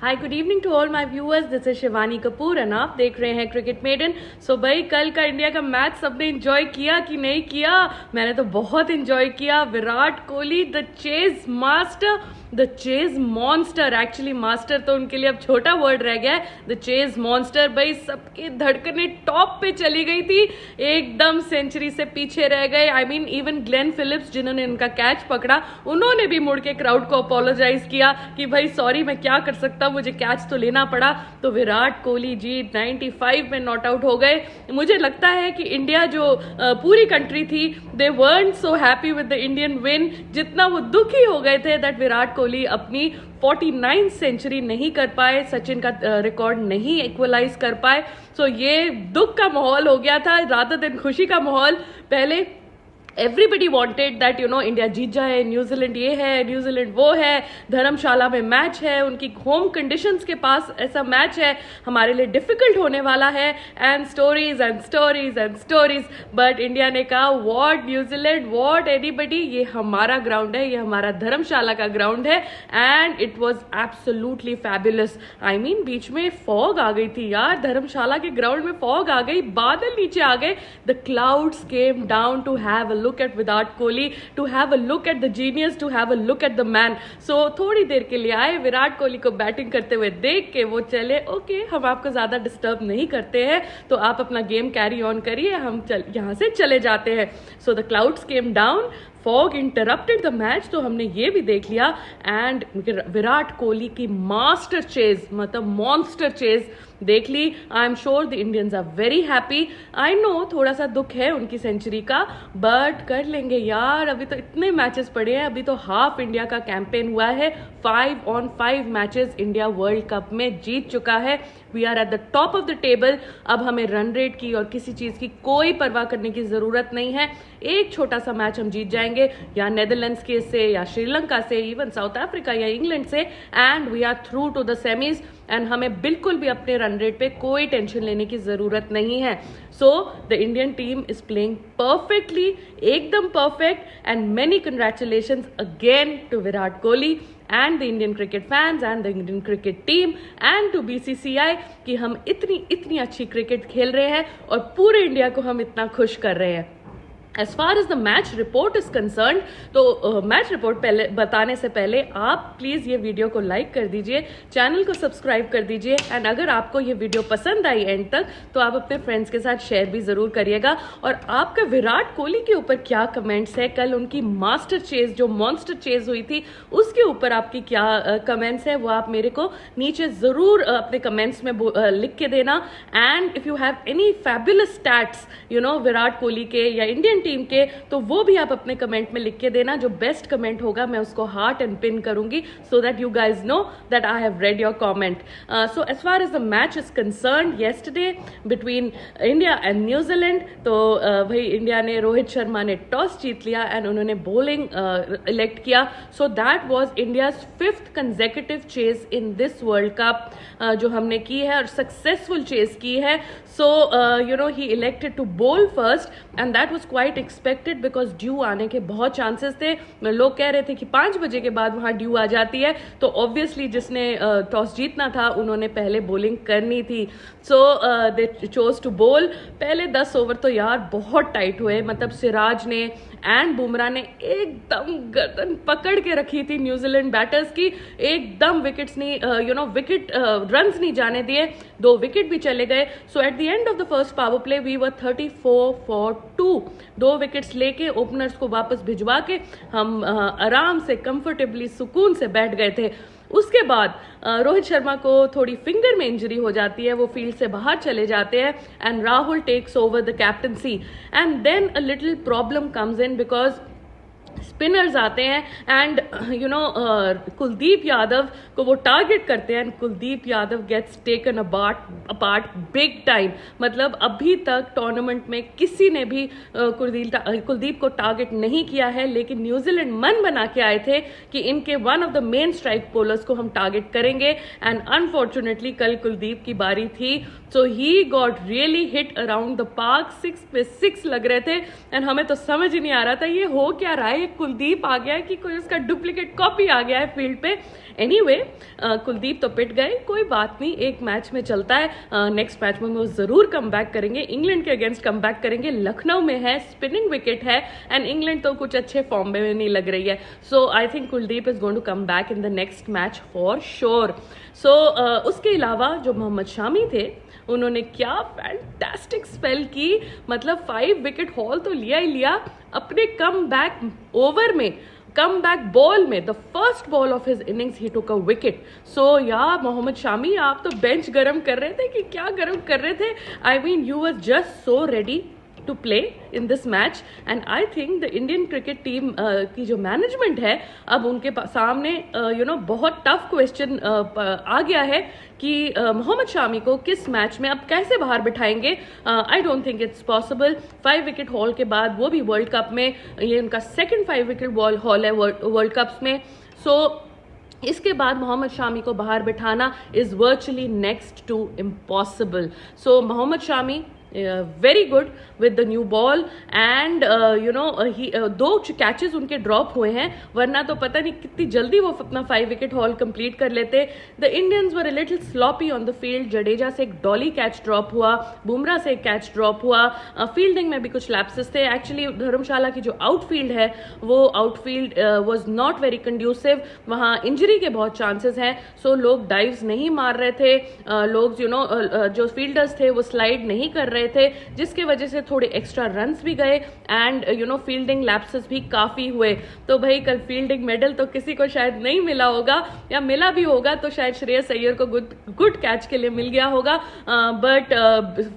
Hi good evening to all my viewers, this is Shivani Kapoor and आप देख रहे हैं क्रिकेट मेडन। सो भाई, कल का इंडिया का मैच सबने एंजॉय किया कि नहीं किया? मैंने तो बहुत एंजॉय किया। Virat Kohli the chase master, the chase monster, actually master तो उनके लिए अब छोटा वर्ड रह गया है। द चेज मॉन्स्टर भाई, सबके धड़कने टॉप पे चली गई थी, एकदम सेंचुरी से पीछे रह गए। I mean even Glenn Phillips जिन्होंने इनका कैच पकड़ा, उन्होंने भी मुड़ के क्राउड को अपोलोजाइज किया कि भाई सॉरी, मैं क्या कर सकता, मुझे कैच तो लेना पड़ा। तो विराट कोहली जी 95 में नॉट आउट हो गए। मुझे लगता है कि इंडिया जो पूरी कंट्री थी, they weren't so happy with the Indian win, जितना वो दुखी हो गए थे दैट विराट कोहली अपनी 49 सेंचुरी नहीं कर पाए, सचिन का रिकॉर्ड नहीं इक्वलाइज कर पाए। सो ये दुख का माहौल हो गया था रादर देन खुशी का माहौल। पहले एवरीबडी वॉन्टेड दैट इंडिया जीत जाए, न्यूजीलैंड ये है, न्यूजीलैंड वो है, धर्मशाला में मैच है, उनकी होम कंडीशंस के पास ऐसा मैच है, हमारे लिए डिफिकल्ट होने वाला है, and stories and stories and stories. But India ने कहा व्हाट न्यूजीलैंड, व्हाट एनीबडी, ये हमारा ग्राउंड है, ये हमारा धर्मशाला का ग्राउंड है, and it was absolutely fabulous. I mean बीच में फॉग आ गई थी यार, धर्मशाला के ग्राउंड में फॉग आ गई, बादल नीचे आ गए, the clouds came down to have look at Virat Kohli, to have a look at the genius, to have a look at the man. So थोड़ी देर के लिए आए, विराट कोहली को बैटिंग करते हुए देख के वो चले, ओके हम आपको ज्यादा डिस्टर्ब नहीं करते हैं, तो आप अपना गेम कैरी ऑन करिए, हम यहाँ से चले जाते हैं। So the clouds came down, fog interrupted the match, तो हमने ये भी देख लिया, एंड विराट कोहली की मास्टर चेज, मतलब मॉन्स्टर चेज देख ली। I am sure the Indians are very happy. I know थोड़ा सा दुख है उनकी सेंचुरी का, बट कर लेंगे यार, अभी तो इतने मैचेस पड़े हैं, अभी तो हाफ इंडिया का कैंपेन हुआ है, 5 on 5 matches India world cup में जीत चुका है। We are at the top of the table. अब हमें रन रेट की और किसी चीज की कोई परवाह करने की जरूरत नहीं है। एक छोटा सा मैच हम जीत जाएंगे, या नेदरलैंड्स के से, या श्रीलंका से, इवन साउथ अफ्रीका या इंग्लैंड से, and we are through to the semis. And हमें बिल्कुल भी अपने रन रेट पे कोई टेंशन लेने की जरूरत नहीं है। So the Indian team is playing perfectly, एकदम perfect, and many congratulations again to Virat Kohli and the Indian cricket fans and the Indian cricket team and to BCCI कि हम इतनी अच्छी क्रिकेट खेल रहे हैं और पूरे इंडिया को हम इतना खुश कर रहे हैं। As far as the match report is concerned, तो मैच रिपोर्ट पहले बताने से पहले आप प्लीज़ ये वीडियो को लाइक कर दीजिए, चैनल को सब्सक्राइब कर दीजिए, एंड अगर आपको ये वीडियो पसंद आई एंड तक, तो आप अपने फ्रेंड्स के साथ शेयर भी ज़रूर करिएगा। और आपका विराट कोहली के ऊपर क्या कमेंट्स है, कल उनकी मास्टर चेज जो मॉन्स्टर चेज हुई थी उसके ऊपर आपकी क्या कमेंट्स है, वो आप मेरे को नीचे ज़रूर अपने कमेंट्स में लिख के देना। And if you have any fabulous stats Virat Kohli के या इंडियन टीम के, तो वो भी आप अपने कमेंट में लिख के देना। जो बेस्ट कमेंट होगा मैं उसको हार्ट एंड पिन करूंगी, so that you guys know that I have read your comment. So as far as the match is concerned, yesterday between India and New Zealand, तो भाई इंडिया ने, रोहित शर्मा ने टॉस जीत लिया and उन्होंने बॉलिंग इलेक्ट किया। So that was India's 5th consecutive chase in this world cup जो हमने की है, और सक्सेसफुल चेज की है। सो ही इलेक्टेड टू बोल first and that was quite expected because due आने के बहुत चांसेस थे। लोग कह रहे थे कि 5 बजे के बाद वहां ड्यू आ जाती है, तो ऑब्वियसली जिसने टॉस जीतना था उन्होंने पहले बॉलिंग करनी थी। सो दे चोज टू बोल। पहले 10 ओवर तो यार बहुत टाइट हुए, मतलब सिराज ने एंड बुमराह ने एकदम गर्दन पकड़ के रखी थी न्यूजीलैंड बैटर्स की, एकदम विकेट्स नहीं विकेट रन्स नहीं जाने दिए, 2 विकेट भी चले गए। So at the end of the first power play we were 34 for 2, 2 wickets लेके ओपनर्स को वापस भिजवा के हम आराम से कंफर्टेबली सुकून से बैठ गए थे। उसके बाद रोहित शर्मा को थोड़ी फिंगर में इंजरी हो जाती है, वो फील्ड से बाहर चले जाते हैं, and Rahul takes over the captaincy, and then a little problem comes in because spinners आते हैं एंड कुलदीप यादव को वो टारगेट करते हैं, and Kuldeep Yadav gets taken apart big time. मतलब अभी तक टूर्नामेंट में किसी ने भी कुलदीप को टारगेट नहीं किया है, लेकिन न्यूजीलैंड मन बना के आए थे कि इनके one of the main strike bowlers को हम टारगेट करेंगे, एंड अनफॉर्चुनेटली कल कुलदीप की बारी थी, so he got really hit around the park, 6 पे 6 लग रहे थे, एंड हमें तो समझ ही नहीं आ रहा था ये हो क्या रहा है, ये कुलदीप आ गया है कि कोई उसका डुप्लीकेट कॉपी आ गया है फील्ड पे। एनीवे कुलदीप तो पिट गए, कोई बात नहीं, एक मैच में चलता है। नेक्स्ट मैच में वो जरूर कम बैक करेंगे, इंग्लैंड के अगेंस्ट कम बैक करेंगे। लखनऊ में है, स्पिनिंग विकेट है, एंड इंग्लैंड तो कुछ अच्छे फॉर्म में नहीं लग रही है। So I think Kuldeep is going to come back in the next match for sure. So उसके अलावा जो मोहम्मद शामी थे, उन्होंने क्या फैंटास्टिक स्पेल की, मतलब 5 विकेट हॉल तो लिया ही लिया अपने कम बैक ओवर में, कम बैक बॉल में। The first ball of his innings ही टुक अ विकेट। सो या मोहम्मद शामी, आप तो बेंच गरम कर रहे थे कि क्या गरम कर रहे थे? I mean you were just so ready to play in this match, and I think the Indian cricket team की जो मैनेजमेंट है, अब उनके सामने बहुत टफ क्वेश्चन आ गया है कि मोहम्मद शामी को किस मैच में अब कैसे बाहर बिठाएंगे। I don't think it's possible. 5 wicket haul के बाद, वो भी वर्ल्ड कप में, ये उनका सेकंड 5 विकेट हॉल है वर्ल्ड कप्स में। सो इसके बाद मोहम्मद शामी को बाहर बिठाना is virtually next to impossible. So Mohammed Shami very good with the new ball, and दो कैचेस उनके ड्रॉप हुए हैं, वरना तो पता नहीं कितनी जल्दी वो अपना 5 विकेट हॉल कंप्लीट कर लेते। The Indians were a little sloppy on the field. Jadeja से एक डॉली कैच ड्रॉप हुआ, बुमराह से एक कैच ड्रॉप हुआ, फील्डिंग में भी कुछ लैप्सेस थे। एक्चुअली धर्मशाला की जो आउटफील्ड है, वो outfield was not very conducive, वहाँ इंजरी के बहुत चांसेस हैं। सो लोग डाइव्स नहीं मार रहे थे, लोग जो फील्डर्स थे वो स्लाइड नहीं कर रहे थे, जिसके वजह से थोड़े एक्स्ट्रा रन्स भी गए, एंड फील्डिंग लैप्सेस भी काफी हुए। तो भाई कल फील्डिंग मेडल तो किसी को शायद नहीं मिला होगा, या मिला भी होगा तो शायद श्रेयस अय्यर को गुड कैच के लिए मिल गया होगा, बट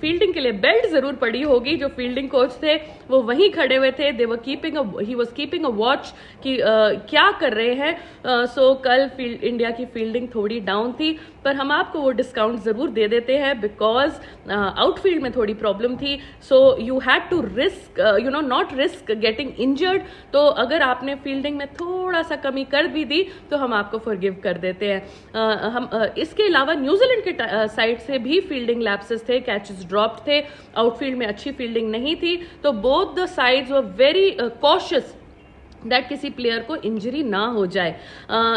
फील्डिंग के लिए बेल्ट जरूर पड़ी होगी। जो फील्डिंग कोच थे वो वहीं खड़े हुए थे, he was keeping a watch कि क्या कर रहे हैं। सो कल इंडिया की फील्डिंग थोड़ी डाउन थी, पर हम आपको वो डिस्काउंट जरूर दे देते हैं, बिकॉज आउटफील्ड में थोड़ी प्रॉब्लम थी। So you had to risk not risk getting injured. तो अगर आपने फील्डिंग में थोड़ा सा कमी कर भी दी तो हम आपको फॉरगिव कर देते हैं। इसके अलावा न्यूजीलैंड के साइड से भी फील्डिंग लैप्सेस थे, कैचेस ड्रॉप्ड थे, आउटफील्ड में अच्छी फील्डिंग नहीं थी। तो both the sides were very cautious that किसी प्लेयर को इंजरी ना हो जाए।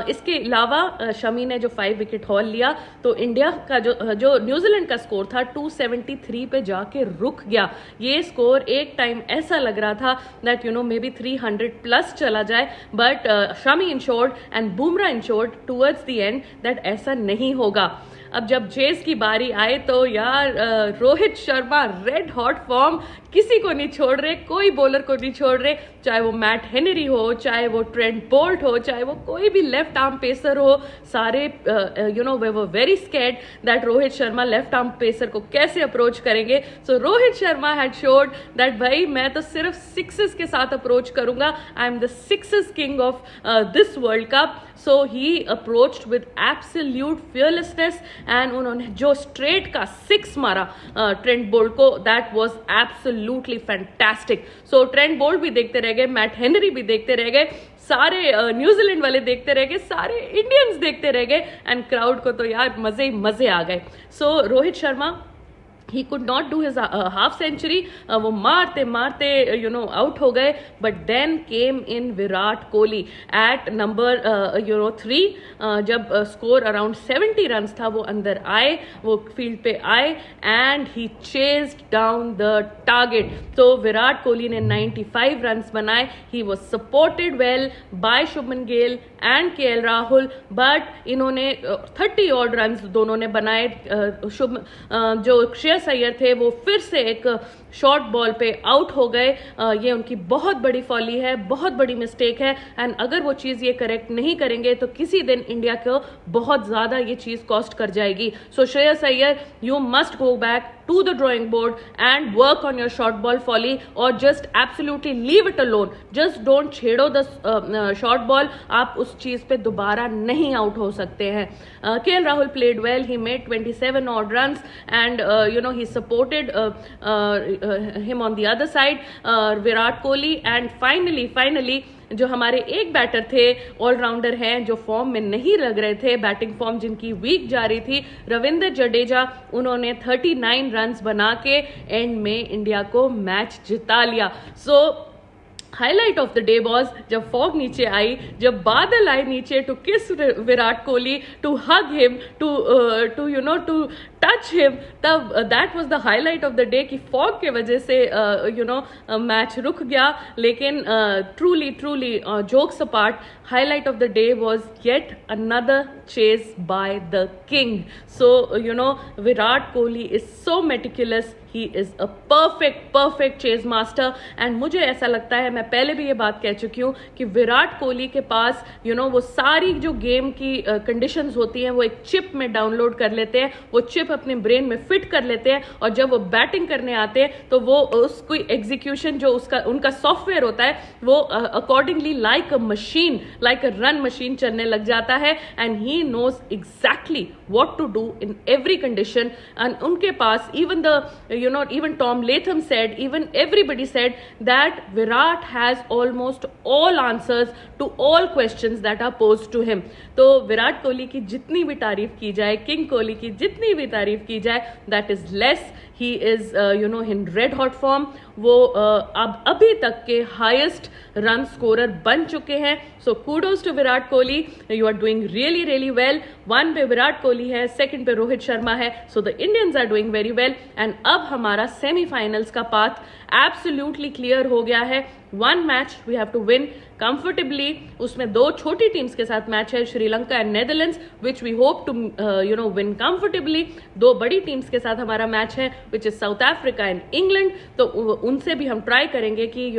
इसके अलावा शमी ने जो 5 विकेट हॉल लिया, तो इंडिया का जो न्यूजीलैंड का स्कोर था 273 पे जाके रुक गया। ये स्कोर एक टाइम ऐसा लग रहा था दैट मे बी 300 प्लस चला जाए, but Shami insured and Bumrah insured towards the end that ऐसा नहीं होगा। अब जब चेस की बारी आए तो यार Rohit Sharma red hot form, किसी को नहीं छोड़ रहे, कोई बॉलर को नहीं छोड़ रहे, चाहे वो मैट हेनरी हो, चाहे वो ट्रेंट बोल्ट हो, चाहे वो कोई भी लेफ्ट आर्म पेसर हो, सारे they were very scared that Rohit Sharma left arm pacer को कैसे अप्रोच करेंगे। So Rohit Sharma had showed that भाई मैं तो सिर्फ सिक्सेस के साथ अप्रोच करूंगा, I am the sixes king of this world cup. So he approached with absolute fearlessness, and उन्होंने जो स्ट्रेट का 6 मारा ट्रेंट बोल्ट को, that was absolutely fantastic. So Trent Boult भी देखते रह गए, मैट हेनरी भी देखते रह गए, सारे न्यूजीलैंड वाले देखते रह गए, सारे इंडियंस देखते रह गए, एंड क्राउड को तो यार मजे ही मजे आ गए। सो Rohit Sharma he could not do his half century, वो मारते मारते आउट हो गए, but then came in Virat Kohli at number 3, जब स्कोर अराउंड 70 रन्स था, वो अंदर आए, वो फील्ड पे आए, and he chased down the target. तो विराट कोहली ने 95 रन्स बनाए। He was supported well by Shubman Gill and KL Rahul, but इन्होंने 30 ऑड रन्स दोनों ने बनाए। जो श्रेयस अय्यर थे वो फिर से एक शॉर्ट बॉल पे आउट हो गए। ये उनकी बहुत बड़ी फॉली है, बहुत बड़ी मिस्टेक है, एंड अगर वो चीज़ ये करेक्ट नहीं करेंगे तो किसी दिन इंडिया को बहुत ज़्यादा ये चीज़ कॉस्ट कर जाएगी। So Shreyas Iyer, you must go back to the drawing board and work on your short ball folly, or just absolutely leave it alone. Just don't छेड़ो द short ball, आप उस चीज़ पे दोबारा नहीं आउट हो सकते हैं। KL Rahul played well, he made 27 odd runs, and he supported him on the other side, Virat Kohli, and finally जो हमारे एक बैटर थे, ऑलराउंडर हैं, जो फॉर्म में नहीं लग रहे थे, बैटिंग फॉर्म जिनकी वीक जा रही थी, रविंद्र जडेजा, उन्होंने 39 रन्स बना के एंड में इंडिया को मैच जिता लिया। So highlight of the day was जब फॉग नीचे आई, जब बादल आए नीचे to kiss Virat Kohli, to hug him, to you know to touch him, तब that was the highlight of the day कि फॉग के वजह से मैच रुक गया. लेकिन truly jokes apart, highlight of the day was yet another chase by the king. So Virat Kohli is so meticulous. He is a perfect chase master. And मुझे ऐसा लगता है, मैं पहले भी ये बात कह चुकी हूँ कि विराट कोहली के पास वो सारी जो गेम की कंडीशंस होती हैं वो एक चिप में डाउनलोड कर लेते हैं, वो चिप अपने ब्रेन में फिट कर लेते हैं, और जब वो बैटिंग करने आते हैं तो वो उसकी एग्जीक्यूशन जो उनका सॉफ्टवेयर होता है वो accordingly like a machine, like a run machine चलने लग जाता है. and he knows exactly what to do in every condition. and उनके पास even Tom Latham said, even everybody said that Virat has almost all answers to all questions that are posed to him. तो विराट कोहली की जितनी भी तारीफ की जाए, king Kohli की जितनी भी तारीफ की जाए, that is less. He is in red hot form. वो अब अभी तक के हाईएस्ट रन स्कोरर बन चुके हैं. So kudos to Virat Kohli, you are doing really well. 1 पे विराट कोहली है, 2nd पे रोहित शर्मा है. So the Indians are doing very well. And अब हमारा सेमीफाइनल्स का पाथ एब्सोल्युटली क्लियर हो गया है. 1 match we have to win comfortably. उसमें 2 छोटी टीम्स के साथ मैच है, Sri Lanka and Netherlands, which we hope to win comfortably. 2 बड़ी टीम्स के साथ हमारा मैच है, which is South Africa and England. तो उनसे भी हम ट्राई करेंगे कि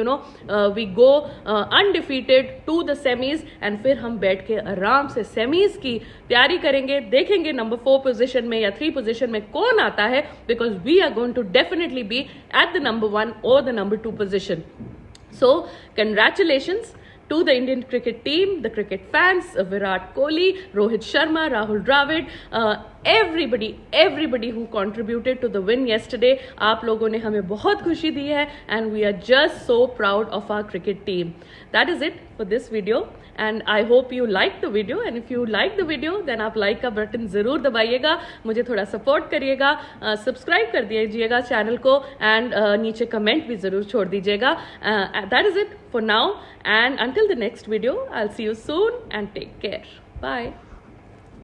we go undefeated to the semis, and फिर हम बैठ के आराम से सेमीज की तैयारी करेंगे. देखेंगे नंबर 4 पोजीशन में या 3 पोजीशन में कौन आता है, because we are going to definitely be at the number 1 और the number 2 position. So, congratulations to the Indian cricket team, the cricket fans, Virat Kohli, Rohit Sharma, Rahul Dravid, everybody who contributed to the win yesterday. आप लोगों ने हमें बहुत खुशी दी है, and we are just so proud of our cricket team. That is it for this video, and I hope you like the video. And if you like the video, then आप like का button जरूर दबाइएगा, मुझे थोड़ा support करिएगा, subscribe कर दीजिएगा channel को, and नीचे कमेंट भी जरूर छोड़ दीजिएगा. That is it for now, and until the next video, I'll see you soon and take care. Bye.